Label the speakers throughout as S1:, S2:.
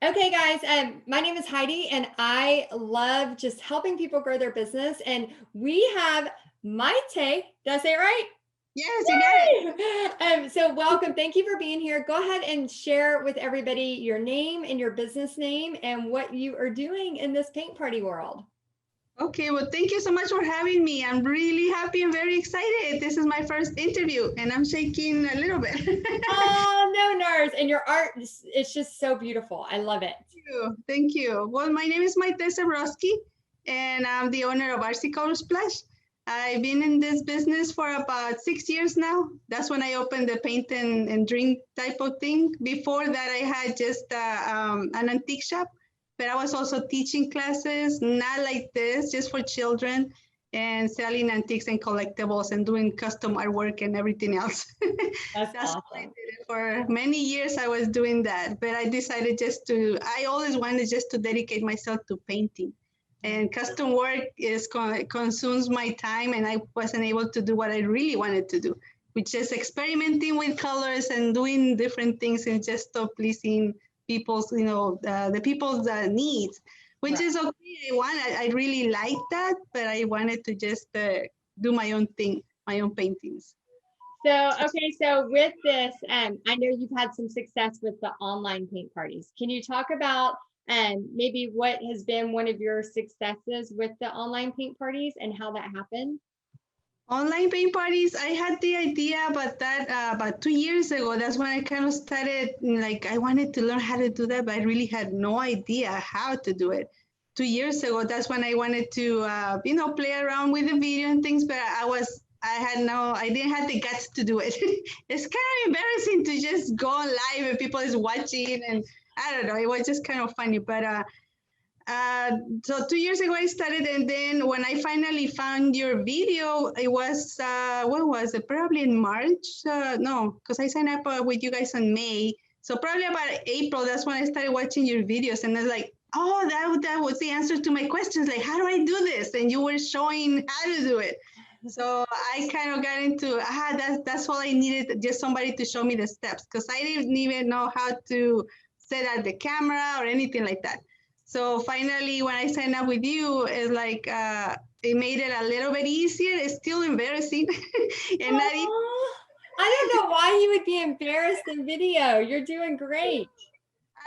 S1: Okay, guys, my name is Heidi, and I love just helping people grow their business. And we have Mayte. Did I say it right?
S2: Yes, you got it.
S1: So welcome. Thank you for being here. Go ahead and share with everybody your name and your business name and what you are doing in this paint party world.
S2: Okay, well, thank you so much for having me. I'm really happy and very excited. This is my first interview, and I'm shaking a little bit.
S1: Oh, no nerves. And your art, it's just so beautiful. I love it.
S2: Thank you. Thank you. Well, my name is Mayte Zebrowski, and I'm the owner of Artsycolor Splash. I've been in this business for about 6 years now. That's when I opened the paint and drink type of thing. Before that, I had just an antique shop, but I was also teaching classes, not like this, just for children, and selling antiques and collectibles and doing custom artwork and everything else.
S1: That's
S2: That's what I
S1: awesome.
S2: did it for many years. I was doing that, but I decided I always wanted just to dedicate myself to painting. And custom work consumes my time, and I wasn't able to do what I really wanted to do, which is experimenting with colors and doing different things and just pleasing people's, the people's needs, which
S1: Right.
S2: is okay. I really like that, but I wanted to just do my own thing, my own paintings.
S1: So with this, I know you've had some success with the online paint parties. Can you talk about maybe what has been one of your successes with the online paint parties and how that happened?
S2: Online paint parties, I had the idea about that about 2 years ago. That's when I kind of started, like, I wanted to learn how to do that, but I really had no idea how to do it. 2 years ago, that's when I wanted to, play around with the video and things, but I didn't have the guts to do it. It's kind of embarrassing to just go live and people is watching, and I don't know, it was just kind of funny, but so 2 years ago I started, and then when I finally found your video, it was what was it? Probably in March. No, because I signed up with you guys in May. So probably about April. That's when I started watching your videos, and I was like, oh, that was the answer to my questions. Like, how do I do this? And you were showing how to do it. So I kind of got into that's all I needed, just somebody to show me the steps, because I didn't even know how to set up the camera or anything like that. So finally, when I signed up with you, it's like it made it a little bit easier. It's still embarrassing, and not even.
S1: Oh, I don't know why you would be embarrassed in video. You're doing great.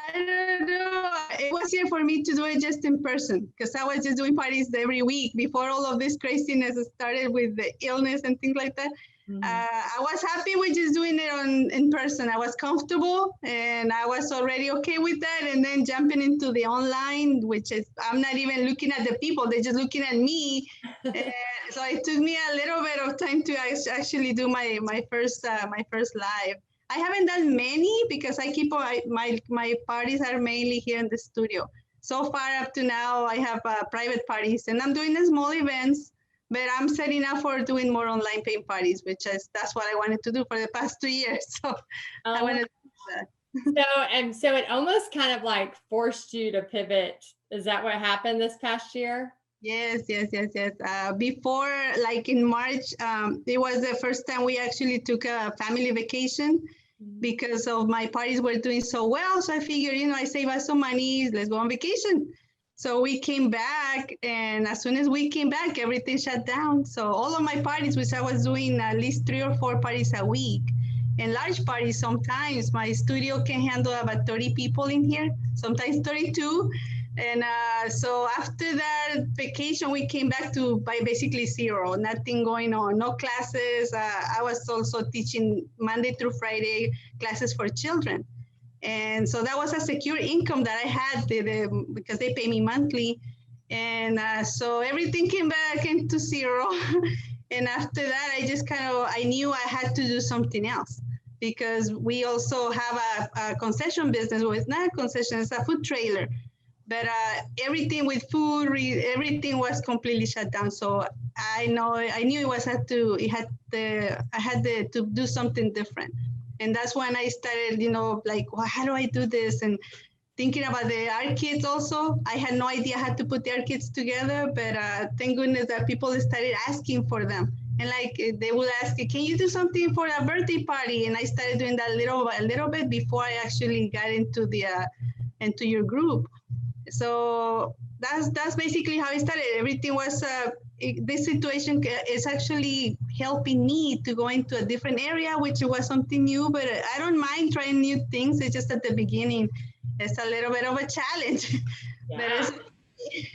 S2: I don't know. It was easier for me to do it just in person, because I was just doing parties every week before all of this craziness started with the illness and things like that.
S1: Mhm.
S2: I was happy with just doing it in person. I was comfortable and I was already okay with that. And then jumping into the online, which is, I'm not even looking at the people, they're just looking at me. And so it took me a little bit of time to actually do my first live. I haven't done many because I keep my parties are mainly here in the studio. So far up to now, I have private parties, and I'm doing the small events, but I'm setting up for doing more online paint parties, that's what I wanted to do for the past 2 years. So I
S1: Oh,
S2: wanted to do that.
S1: so it almost kind of like forced you to pivot. Is that what happened this past year?
S2: Yes, yes, yes, yes. Before, like in March, it was the first time we actually took a family vacation
S1: Mhm.
S2: because of my parties were doing so well. So I figured, I save us some money, let's go on vacation. So we came back, and as soon as we came back, everything shut down. So all of my parties, which I was doing at least 3 or 4 parties a week, and large parties sometimes, my studio can handle about 30 people in here, sometimes 32. And so after that vacation, we came back to by basically zero, nothing going on, no classes. I was also teaching Monday through Friday classes for children. And so that was a secure income that I had because they pay me monthly. And so everything came back into zero. And after that, I knew I had to do something else, because we also have a concession business. Well, it's not a concession, it's a food trailer, but everything with food, everything was completely shut down. So I knew I had to do something different. And that's when I started, like, well, how do I do this? And thinking about the art kits also. I had no idea how to put the art kits together, but thank goodness that people started asking for them. And like they would ask, can you do something for a birthday party? And I started doing that a little bit before I actually got into and to your group. So that's basically how it started. Everything was this situation is actually helping me to go into a different area, which was something new. But I don't mind trying new things. It's just at the beginning, it's a little bit of a challenge.
S1: Yeah.
S2: But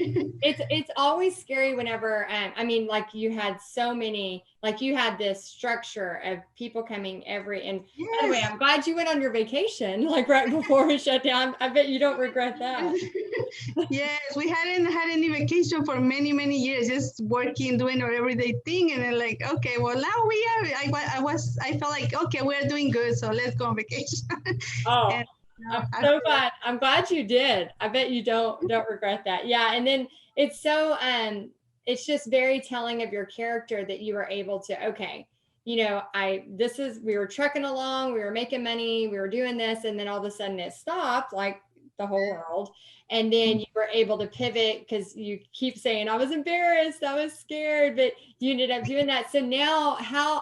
S1: It's always scary whenever I mean, like you had so many, like you had this structure of people coming and by the way,
S2: yes.
S1: I'm glad you went on your vacation like right before it shut down. I bet you don't regret that.
S2: Yes, we hadn't had any vacation for many, many years, just working, doing our everyday thing. And then like, okay, well now we are, I felt like, okay, we're doing good. So let's go on vacation.
S1: Oh,
S2: And
S1: I'm
S2: after
S1: so glad. I'm glad you did. I bet you don't regret that. Yeah. And then it's so it's just very telling of your character that you were able to, okay, we were trucking along, we were making money, we were doing this, and then all of a sudden it stopped, like the whole world. And then you were able to pivot because you keep saying, I was embarrassed, I was scared, but you ended up doing that. So now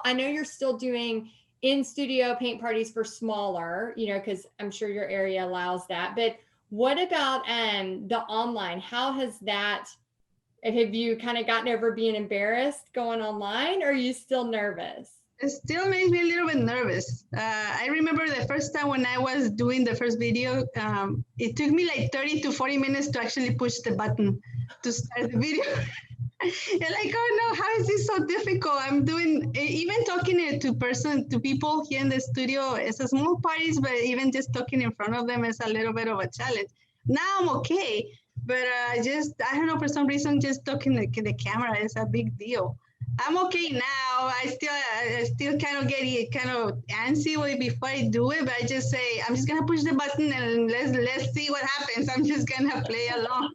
S1: I know you're still doing in studio paint parties for smaller, because I'm sure your area allows that. But what about the online? How has that, have you kind of gotten over being embarrassed going online, or are you still nervous?
S2: it still makes me a little bit nervous. I remember the first time when I was doing the first video, it took me like 30 to 40 minutes to actually push the button to start the video. You're like, oh no, how is this so difficult? I'm doing, even talking to people here in the studio, it's a small parties, but even just talking in front of them is a little bit of a challenge. Now I'm okay, but I don't know, for some reason, just talking to the camera is a big deal. I'm okay now. I still kind of get kind of antsy before I do it, but I just say, I'm just gonna push the button and let's see what happens. I'm just gonna play along.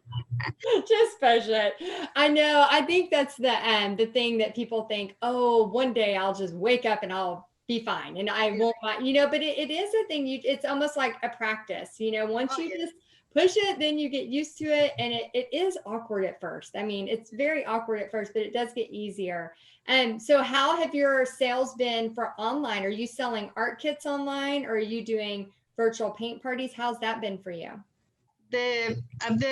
S1: Just push it. I know. I think that's the thing that people think, oh, one day I'll just wake up and I'll be fine and I won't mind, but it is a thing. It's almost like a practice, once
S2: Oh,
S1: you
S2: yeah.
S1: just push it, then you get used to it. And it is awkward at first. I mean, it's very awkward at first, but it does get easier. And so how have your sales been for online? Are you selling art kits online, or are you doing virtual paint parties? How's that been for you?
S2: The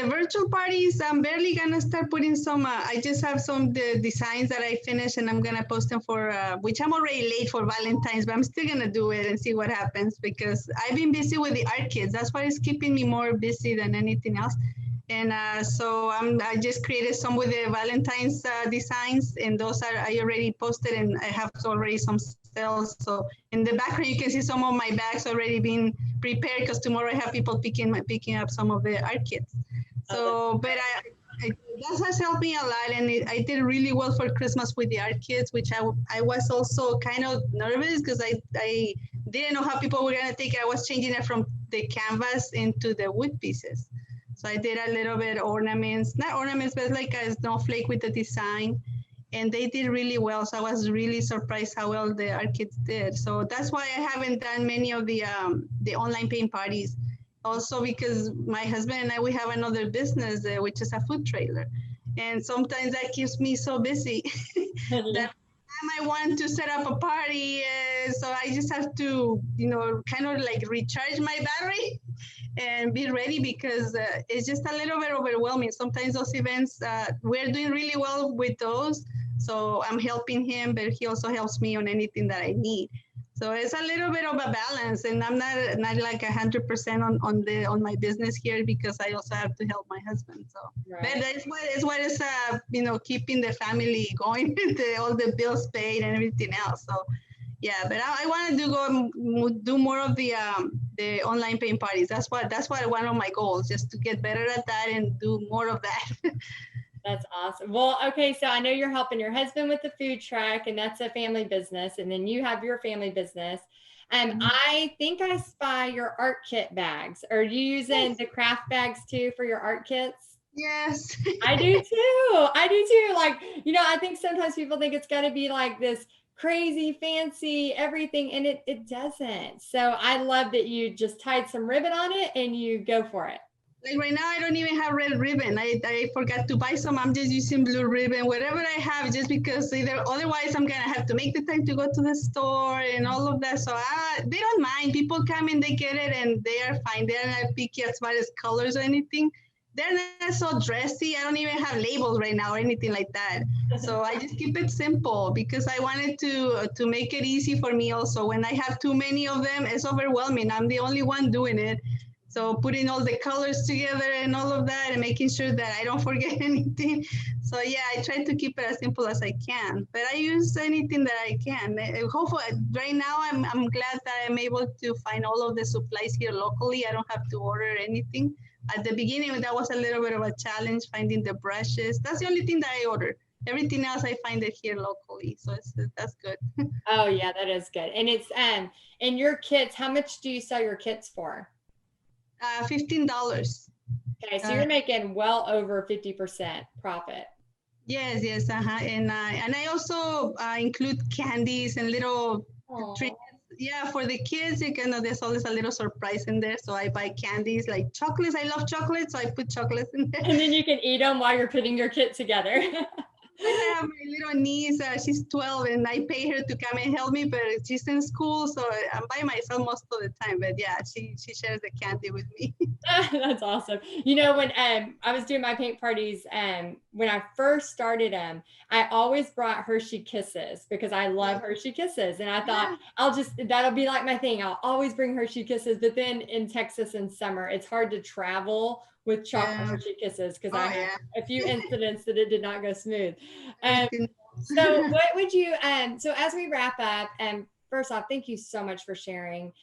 S2: virtual parties, I'm barely gonna start putting some. I just have some the designs that I finished, and I'm gonna post them for which I'm already late for Valentine's, but I'm still gonna do it and see what happens because I've been busy with the art kids. That's why it's keeping me more busy than anything else. And so I just created some with the Valentine's designs, and those I already posted, and I have already some sales. So in the background, you can see some of my bags already being prepared because tomorrow I have people picking up some of the art kits. So, but that has helped me a lot, and I did really well for Christmas with the art kits, which I was also kind of nervous because I didn't know how people were gonna take it. I was changing it from the canvas into the wood pieces. So I did a little bit ornaments, not ornaments, but like a snowflake with the design. And they did really well. So I was really surprised how well the art kids did. So that's why I haven't done many of the online paint parties. Also because my husband and I, we have another business, which is a food trailer. And sometimes that keeps me so busy that I want to set up a party. So I just have to, kind of like recharge my battery and be ready because it's just a little bit overwhelming. Sometimes those events, we're doing really well with those. So I'm helping him, but he also helps me on anything that I need. So it's a little bit of a balance, and I'm not like 100% on my business here because I also have to help my husband. So,
S1: Right.
S2: but that's what is keeping the family going, all the bills paid and everything else. So yeah, but I want to do more of the online paint parties. That's what one of my goals, just to get better at that and do more of that.
S1: That's awesome. Well, okay, so I know you're helping your husband with the food truck, and that's a family business, and then you have your family business. I think I spy your art kit bags. Are you using the craft bags too for your art kits?
S2: Yes.
S1: I do too. I do too. Like, I think sometimes people think it's got to be like this crazy fancy everything, and it doesn't. So I love that you just tied some ribbon on it and you go for it.
S2: Like right now, I don't even have red ribbon. I forgot to buy some. I'm just using blue ribbon, whatever I have, just because otherwise I'm gonna have to make the time to go to the store and all of that. So they don't mind. People come and they get it and they are fine. They're not picky as far as colors or anything. They're not so dressy. I don't even have labels right now or anything like that. So I just keep it simple because I wanted to make it easy for me also. When I have too many of them, it's overwhelming. I'm the only one doing it. So putting all the colors together and all of that and making sure that I don't forget anything. So yeah, I try to keep it as simple as I can, but I use anything that I can. Hopefully right now I'm glad that I'm able to find all of the supplies here locally. I don't have to order anything. At the beginning, that was a little bit of a challenge finding the brushes. That's the only thing that I order. Everything else I find it here locally. So that's good.
S1: Oh yeah, that is good. And it's and your kits, how much do you sell your kits for?
S2: $15.
S1: Okay, so you're making well over 50% profit.
S2: Yes, yes, and I also include candies and little treats. Yeah, for the kids, there's always a little surprise in there. So I buy candies like chocolates. I love chocolates, so I put chocolates in there.
S1: And then you can eat them while you're putting your kit together.
S2: I have my little niece, she's 12, and I pay her to come and help me, but she's in school, so I'm by myself most of the time. But yeah, she shares the candy with me.
S1: That's awesome. You know, when I was doing my paint parties, when I first started them, I always brought Hershey Kisses because I love Hershey Kisses. And I thought that'll be like my thing. I'll always bring Hershey Kisses. But then in Texas in summer, it's hard to travel with chocolate Hershey Kisses because I had a few incidents that it did not go smooth. So what would you, so as we wrap up, first off, thank you so much for sharing.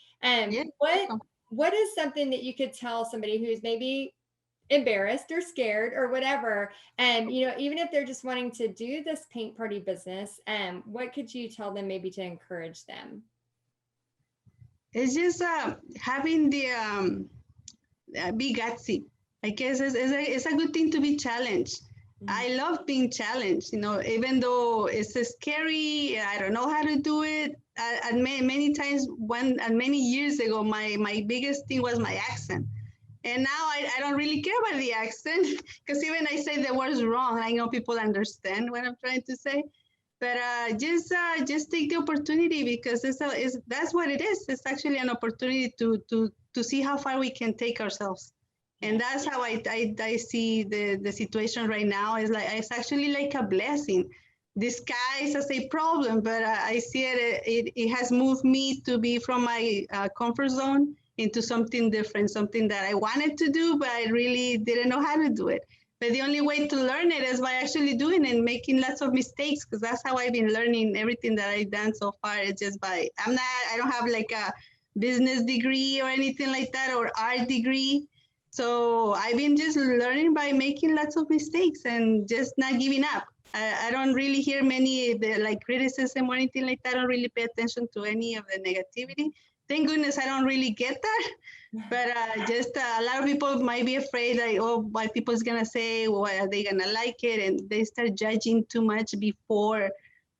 S1: What is something that you could tell somebody who's maybe embarrassed or scared or whatever, and even if they're just wanting to do this paint party business, what could you tell them maybe to encourage them?
S2: It's just having the be gutsy. I guess it's a good thing to be challenged. I love being challenged, even though it's scary. I don't know how to do it. And many times, many years ago, my biggest thing was my accent. And now I don't really care about the accent because even I say the words wrong, I know people understand what I'm trying to say. But just take the opportunity because that's what it is. It's actually an opportunity to see how far we can take ourselves. And that's how I see the situation right now. It's actually like a blessing disguised as a problem, but I see it has moved me to be from my comfort zone into something different, something that I wanted to do, but I really didn't know how to do it. But the only way to learn it is by actually doing it and making lots of mistakes, because that's how I've been learning everything that I've done so far. It's just I don't have like a business degree or anything like that or art degree. So I've been just learning by making lots of mistakes and just not giving up. I don't really hear many criticism or anything like that. I don't really pay attention to any of the negativity. Thank goodness I don't really get that. But just a lot of people might be afraid, like, oh, what people's gonna say, what are they gonna like it? And they start judging too much before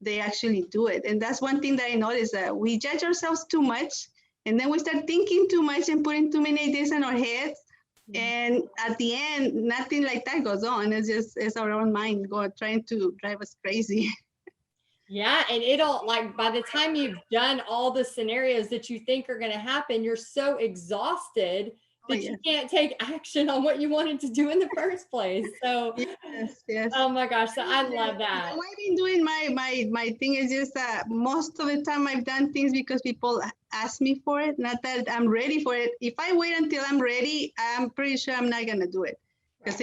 S2: they actually do it. And that's one thing that I noticed, that we judge ourselves too much. And then we start thinking too much and putting too many ideas in our heads. And at the end, nothing like that goes on. It's our own mind trying to drive us crazy.
S1: Yeah, and it'll, like, by the time you've done all the scenarios that you think are going to happen, you're so exhausted that you can't take action on what you wanted to do in the first place. So
S2: yes.
S1: Oh my gosh, so I love that.
S2: I've been doing my thing is just most of the time I've done things because people ask me for it, not that I'm ready for it. If I wait until I'm ready, I'm pretty sure I'm not gonna do it because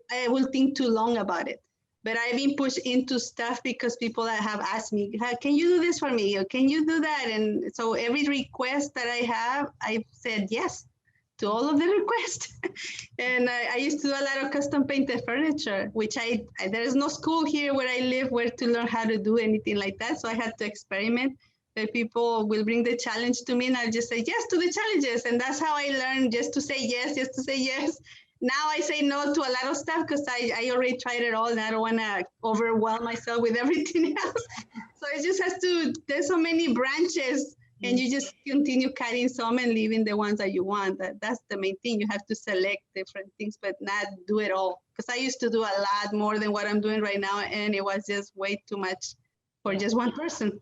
S2: I will think too long about it. But I've been pushed into stuff because people have asked me, can you do this for me? Or can you do that? And so every request that I have, I've said yes to all of the requests. And I used to do a lot of custom painted furniture, which there is no school here where I live where to learn how to do anything like that. So I had to experiment. The people will bring the challenge to me and I'll just say yes to the challenges. And that's how I learned just to say yes, just to say yes. Now I say no to a lot of stuff because I already tried it all and I don't want to overwhelm myself with everything else. So it just has to, there's so many branches And you just continue cutting some and leaving the ones that you want. That's the main thing. You have to select different things, but not do it all. Because I used to do a lot more than what I'm doing right now, and it was just way too much for just one person.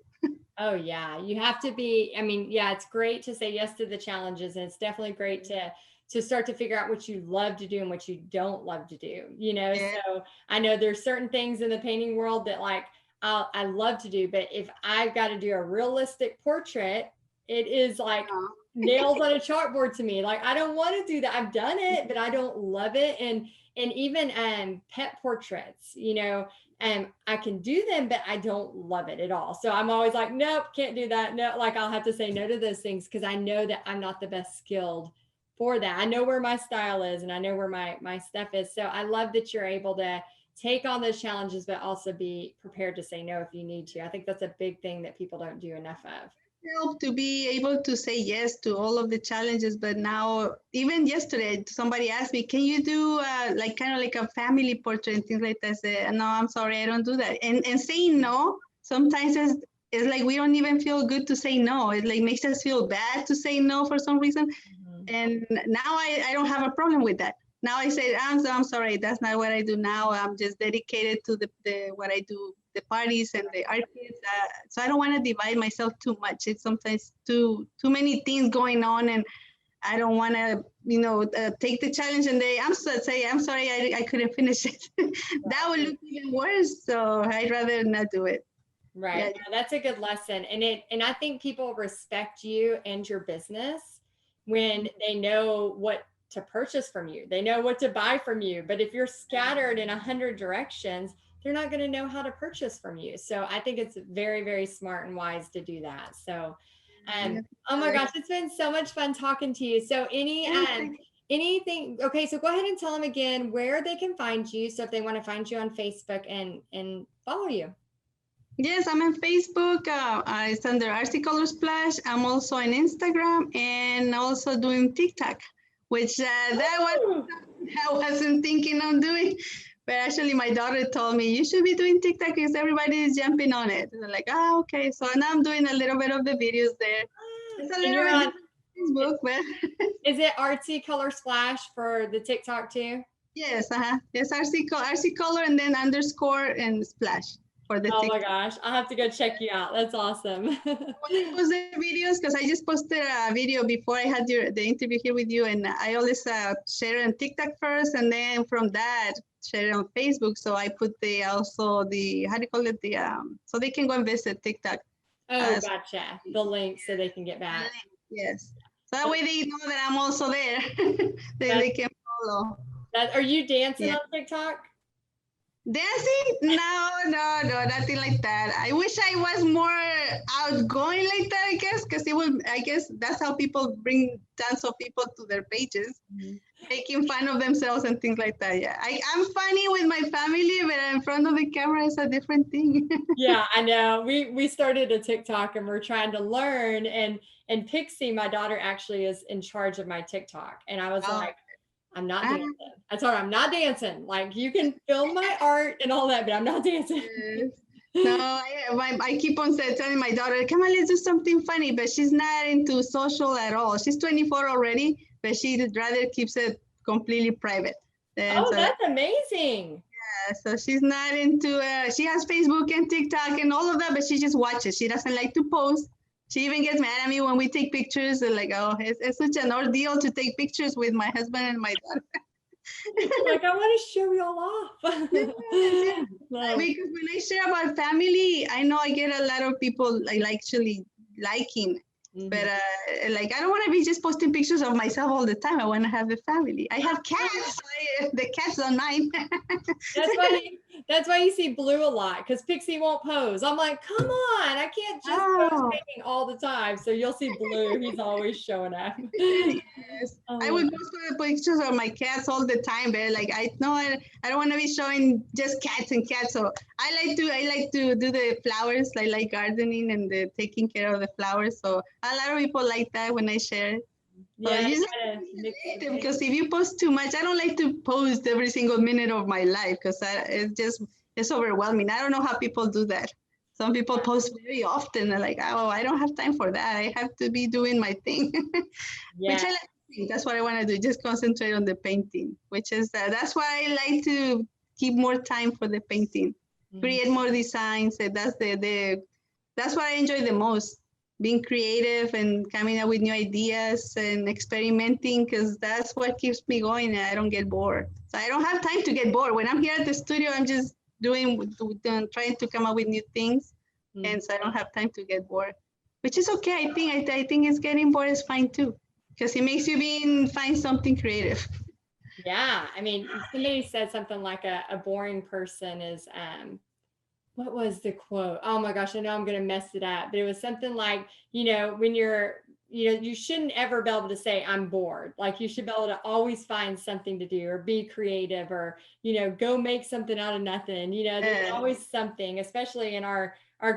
S1: Oh yeah, you have to be, I mean, yeah, it's great to say yes to the challenges, and it's definitely great to start to figure out what you love to do and what you don't love to do, you know?
S2: Yeah.
S1: So I know there's certain things in the painting world that like I love to do, but if I've got to do a realistic portrait, it is like nails on a chalkboard to me. Like I don't want to do that. I've done it, but I don't love it. And even pet portraits, you know, I can do them, but I don't love it at all. So I'm always like, nope, can't do that. No, like I'll have to say no to those things because I know that I'm not the best skilled for that. I know where my style is and I know where my stuff is. So I love that you're able to take on those challenges, but also be prepared to say no if you need to. I think that's a big thing that people don't do enough of.
S2: Help to be able to say yes to all of the challenges, but now even yesterday somebody asked me, can you do like kind of like a family portrait and things like that? I said, no, I'm sorry, I don't do that. And saying no sometimes it's like we don't even feel good to say no. It like makes us feel bad to say no for some reason. And now I don't have a problem with that. Now I say, I'm sorry, that's not what I do now. I'm just dedicated to the what I do, the parties and the art kids. So I don't want to divide myself too much. It's sometimes too many things going on, and I don't want to, take the challenge and I'm sorry, I couldn't finish it. That would look even worse. So I'd rather not do it.
S1: Right. Yeah. No, that's a good lesson. And I think people respect you and your business when they know what to purchase from you. They know what to buy from you. But if you're scattered in 100 directions, they're not going to know how to purchase from you. So I think it's very, very smart and wise to do that. So, oh my gosh, it's been so much fun talking to you. So anything, okay, so go ahead and tell them again where they can find you. So if they want to find you on Facebook and follow you.
S2: Yes, I'm on Facebook. It's under Artsycolor Splash. I'm also on Instagram and also doing TikTok, which I wasn't thinking on doing. But actually, my daughter told me, you should be doing TikTok because everybody is jumping on it. And I'm like, oh, okay. So now I'm doing a little bit of the videos there. It's a little bit on Facebook, but
S1: is it Artsycolor Splash for the TikTok too?
S2: Yes, Yes, Artsycolor and then underscore and splash.
S1: Oh TikTok. My gosh, I'll have to go check you out. That's awesome.
S2: When I post the videos, because I just posted a video before I had the interview here with you, and I always share it on TikTok first, and then from that share it on Facebook. So I put how do you call it, so they can go and visit TikTok.
S1: Oh, gotcha. The link so they can get back.
S2: Yes. So that way they know that I'm also there. They can follow.
S1: Are you dancing on TikTok?
S2: Dancing? No, nothing like that. I wish I was more outgoing like that, I guess, because I guess that's how people bring tons of people to their pages, making fun of themselves and things like that. Yeah, I'm funny with my family, but in front of the camera is a different thing.
S1: Yeah, I know. We started a TikTok and we're trying to learn, and Pixie, my daughter, actually is in charge of my TikTok, and I was like, I'm not dancing. I told her I'm not dancing. Like, you can film my art and all that, but I'm not dancing.
S2: No, I keep on telling my daughter, come on, let's do something funny. But she's not into social at all. She's 24 already, but she rather keeps it completely private. And
S1: that's amazing.
S2: Yeah, so she's not into, she has Facebook and TikTok and all of that, but she just watches. She doesn't like to post. She even gets mad at me when we take pictures. They're like, oh, it's such an ordeal to take pictures with my husband and my daughter.
S1: Like, I want to show you all off.
S2: Yeah. Because when I share about family, I know I get a lot of people actually liking. But I don't want to be just posting pictures of myself all the time. I want to have a family. I have cats. The cats are mine.
S1: That's why you see Blue a lot, because Pixie won't pose. I'm like, come on, I can't just pose painting all the time. So you'll see Blue. He's always showing up.
S2: Yes. I would post pictures of my cats all the time, but I don't want to be showing just cats and cats. So I like to do the flowers. I like gardening and taking care of the flowers. So a lot of people like that when I share it.
S1: Yeah,
S2: because if you post too much, I don't like to post every single minute of my life because it's overwhelming. I don't know how people do that. Some people post very often. They're like, oh, I don't have time for that. I have to be doing my thing,
S1: Yeah.
S2: which I like to do. That's what I want to do. Just concentrate on the painting, which is that's why I like to keep more time for the painting, create more designs. That's what I enjoy the most. Being creative and coming up with new ideas and experimenting, because that's what keeps me going and I don't get bored. So I don't have time to get bored. When I'm here at the studio, I'm just trying to come up with new things. And so I don't have time to get bored, which is okay. I think it's getting bored is fine too, because it makes you find something creative.
S1: Yeah. I mean, somebody said something like a boring person is, what was the quote? Oh my gosh, I know I'm going to mess it up, but it was something like, when you shouldn't ever be able to say I'm bored. Like you should be able to always find something to do or be creative or, go make something out of nothing. There's always something, especially in our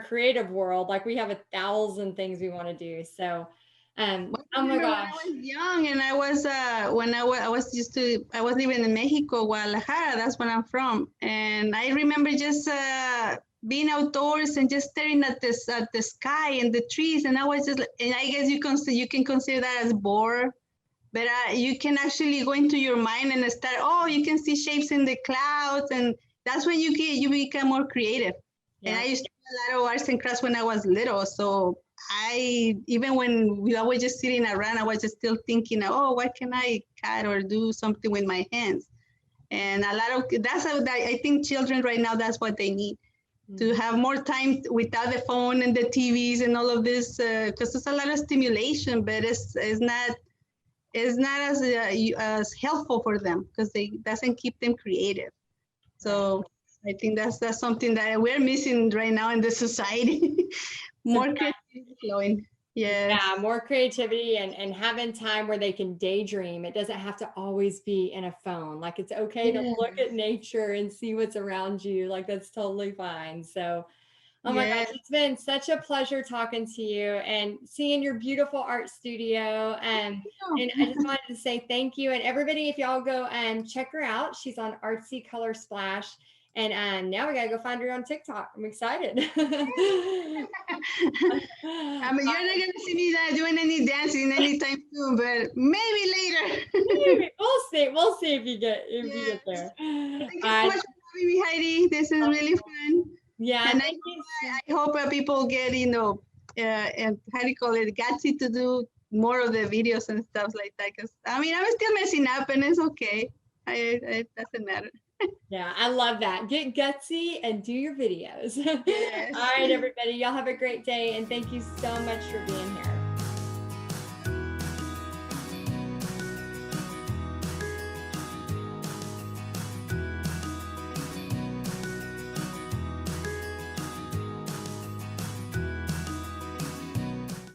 S1: creative world. Like we have 1,000 things we want to do. So, oh my gosh.
S2: When I was young and I was I was living in Mexico, Guadalajara. That's where I'm from, and I remember just being outdoors and just staring at the sky and the trees, and I was just, and I guess you can consider that as bored, but you can actually go into your mind and start. Oh, you can see shapes in the clouds, and that's when you become more creative. Yeah. And I used to do a lot of arts and crafts when I was little, so. Even when I was just sitting around, I was just still thinking, oh, what can I cut or do something with my hands? And that's how I think children right now, that's what they need, to have more time without the phone and the TVs and all of this, because there's a lot of stimulation, but it's not as helpful for them because it doesn't keep them creative. So I think that's something that we're missing right now in the society. More creativity flowing. Yes.
S1: Yeah, more creativity and having time where they can daydream. It doesn't have to always be in a phone. Like it's okay to look at nature and see what's around you. Like that's totally fine. So, oh my gosh, it's been such a pleasure talking to you and seeing your beautiful art studio. And I just wanted to say thank you. And everybody, if y'all go and check her out, she's on Artsycolor Splash. And now we gotta go find her on TikTok. I'm excited.
S2: You're not gonna see me doing any dancing anytime soon, but maybe later.
S1: Maybe. We'll see if you get there.
S2: Thank you so much for having me, Heidi. This is really fun.
S1: Yeah.
S2: And I hope people get, and how do you call it, gutsy to do more of the videos and stuff like that. Because I'm still messing up, and it's okay. It doesn't matter.
S1: Yeah, I love that. Get gutsy and do your videos. Yes. All right, everybody. Y'all have a great day. And thank you so much for being here.